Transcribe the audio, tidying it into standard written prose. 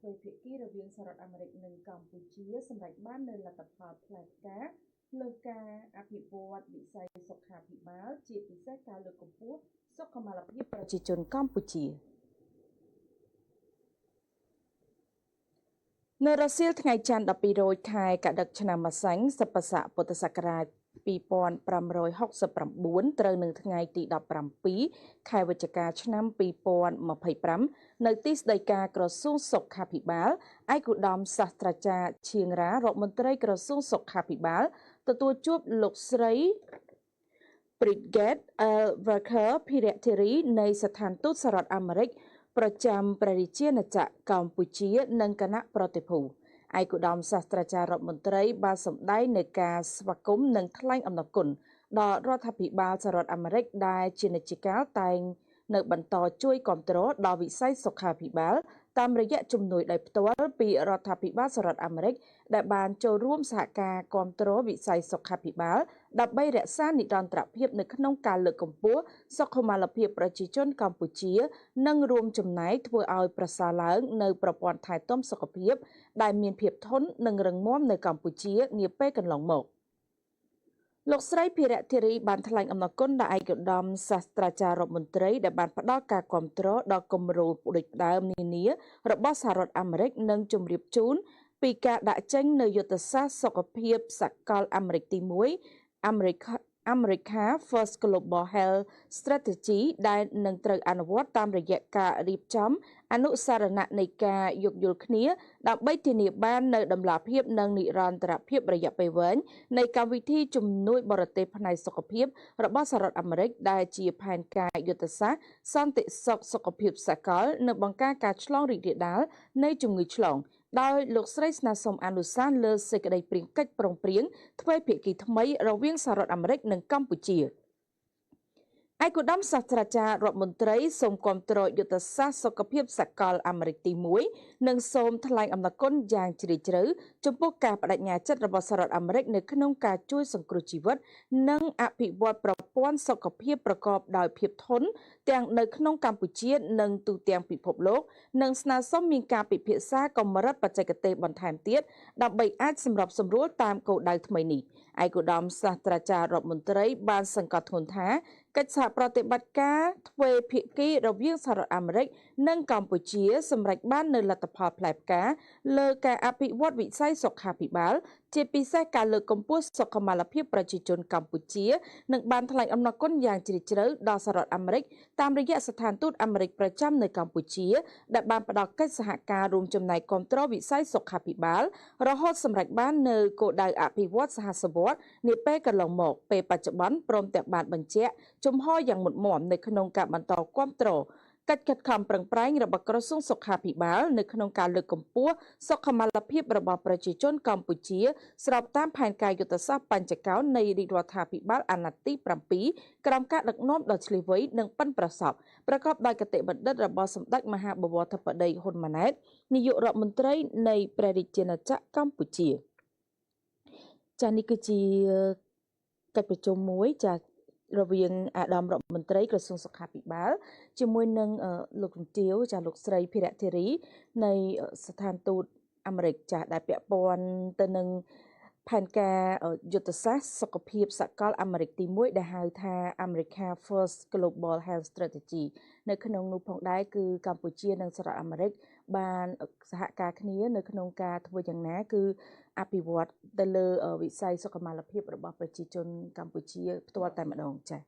ធ្វើភាគីរវាងសហរដ្ឋអាមេរិកនិងកម្ពុជាសម្រេចបាននូវលទ្ធផលផ្លែផ្កាលើការអភិវឌ្ឍវិស័យសុខាភិបាលជាពិសេសការលើកកម្ពស់សុខុមាលភាពប្រជាជនកម្ពុជានៅរសៀលថ្ងៃច័ន្ទ12រោចខែកដឹកឆ្នាំម្សាញ់សប្បុរស័កពុទ្ធសករាជ2569ត្រូវនឹងថ្ងៃទី17ខែវិច្ឆិកាឆ្នាំ2025នៅទីស្តីការក្រសួងសុខាភិបាលឯកឧត្តមសាស្ត្រាចារ្យឈៀងរ៉ារដ្ឋមន្ត្រីក្រសួងសុខាភិបាលទទួលជួបលោកស្រី Brigette Walker ភិរៈធារីនៃស្ថានទូតសហរដ្ឋអាមេរិកប្រចាំព្រះរាជាណាចក្រកម្ពុជានិងគណៈប្រតិភូឯកឧត្តមសាស្ត្រាចារ្យរដ្ឋមន្ត្រីបានសម្ដែងនៃការស្វាគមន៍និងថ្លែងអំណរគុណដល់រដ្ឋាភិបាលសហរដ្ឋអាមេរិកដែលជានិច្ចកាលតែងនៅបន្តជួយគាំទ្រដល់វិស័យសុខាភិបាលតាមរយៈជំនួយដោយផ្ទាល់ពីរដ្ឋាភិបាលសហរដ្ឋអាមេរិកដែលបានចូលរួមសហការគាំទ្រវិស័យសុខាភិបាលដើម្បីរក្សានិរន្តរភាពនៅក្នុងការលើកកម្ពស់សុខុមាលភាពប្រជាជនកម្ពុជានិងរួមចំណែកធ្វើឲ្យប្រសើរឡើងនៅប្រព័ន្ធថែទាំសុខភាពដែលមានភាពធន់និងរឹងមាំនៅកម្ពុជានាពេលកន្លងមកលោកស្រីភិរៈធារីបានថ្លែងអំណរគុណដល់ឯកឧត្តមសាស្ត្រាចារ្យរដ្ឋមន្ត្រីដែលបានផ្ដល់ការគាំទ្រដល់គម្រោងផ្ដួចផ្ដើមនានារបស់សហរដ្ឋអាមេរិកនិងជម្រាបជូនពីការដាក់ចេញនូវយុទ្ធសាស្ត្រសុខភាពសកលអាមេរិកទី1 America First Global Health Strategy ដែលនឹងត្រូវអនុវត្តតាមរយៈការរៀបចំអនុសារណៈនៃការយោគយល់គ្នាដើម្បីធានាបាននូវតម្លាភាពនិងនិរន្តរភាពរយៈពេលវែងនៃកម្មវិធីជំនួយបរទេសផ្នែកសុខភាពរបស់សហរដ្ឋអាមេរិកដែលជាផែនការយុទ្ធសាស្ត្រសន្តិសុខសុខភាពសកលនិងបង្ការការឆ្លងរីករាលដាលនៃជំងឺឆ្លងដោយលោកស្រីស្នើសុំអនុសាសន៍លើសេចក្តីព្រៀងកិច្ចព្រមព្រៀងទ្វេភាគីថ្មីរវាងសហរដ្ឋអាមេរិកនិងកម្ពុជាឯកឧត្តមសាស្ត្រាចារ្យរដ្ឋមន្ត្រីសូមគាំទ្រយុទ្ធសាស្ត្រសុខភាពសកលអាមេរិកទី1និងសូមថ្លែងអំណរគុណយ៉ាងជ្រាលជ្រៅចំពោះការបដិញ្ញាចិត្តរបស់សហរដ្ឋអាមេរិកនៅក្នុងការជួយសង្គ្រោះជីវិតនិងអភិវឌ្ឍប្រព័ន្ធសុខភាពប្រកបដោយភាពធន់ទាំងនៅក្នុងកម្ពុជានិងទូទាំងពិភពលោកនិងស្នើសុំមានការពិភាក្សាកម្រិតបច្ចេកទេសបន្ថែមទៀតដើម្បីអាចសម្របសម្រួលតាមគោលដៅថ្មីនេះឯកឧត្តមសាស្ត្រាចារ្យរដ្ឋមន្ត្រីបានសង្កត់ធ្ងន់ថាកិច្ចសហប្រតិបត្តិការទ្វេភាគីរវាងសហរដ្ឋអាមេរិកនិងកម្ពុជាសម្រេចបាននូវលទ្ធផលផ្លែផ្កាលើការអភិវឌ្ឍវិស័យសុខាភិបាលជាពិសេសការលើកកម្ពស់សុខុមាលភាពប្រជាជនកម្ពុជានិងបានថ្លែងអំណរគុណយ៉ាងជ្រាលជ្រៅដល់សហរដ្ឋអាមេរិកតាមរយៈស្ថានទូតអាមេរិកប្រចាំនៅកម្ពុជាដែលបានផ្ដល់កិច្ចសហការរួមចំណែកគាំទ្រវិស័យសុខាភិបាលរហូតសម្រេចបាននូវគោលដៅអភិវឌ្ឍសហសវត្តនាពេលកន្លងមកពេលបច្ចុប្បន្នព្រមទាំងបានបញ្ជាក់ជំហរយ៉ាងមុតមាំនៅក្នុងការបន្តគាំទ្រកិច្ចខិតខំប្រឹងប្រែងរបស់ក្រសួងសុខាភិបាលនៅក្នុងការលើកកម្ពស់សុខុមាលភាពរបស់ប្រជាជនកម្ពុជាស្របតាមផែនការយុទ្ធសាស្ត្របញ្ចកោណនៃរាជរដ្ឋាភិបាលអាណត្តិទី7ក្រោមការដឹកនាំដ៏ឈ្លាសវៃនិងប៉ិនប្រសប់ប្រកបដោយគតិបណ្ឌិតរបស់សម្ដេចមហាបវរធិបតីហ៊ុនម៉ាណែតនាយករដ្ឋមន្ត្រីនៃព្រះរាជាណាចក្រកម្ពុជាចា៎នេះគឺជាកិច្ចប្រជុំមួយចា៎រវាងអាដាមរដ្ឋមន្ត្រីក្រសួងសុខាភិបាលជាមួយនឹងលោកជំទាវចាលោកស្រីភិរៈធារីនៃស្ថានទូតអាមេរិកចាដែលពាក់ព័ន្ធទៅនឹងផែនការយុទ្ធសាស្ត្រសុខភាពសកលអាមេរិកទី1ដែលហៅថា America First Global Health Strategy នៅក្នុងនោះផងដែរគឺកម្ពុជានិងសហរដ្ឋអាមេរិកបានសហការគ្នានៅក្នុងការធ្វើយ៉ាងណាគឺអភិវឌ្ឍទៅលើវិស័យសុខុមាលភាពរបស់ប្រជាជនកម្ពុជាផ្ទាល់តែម្ដងចា៎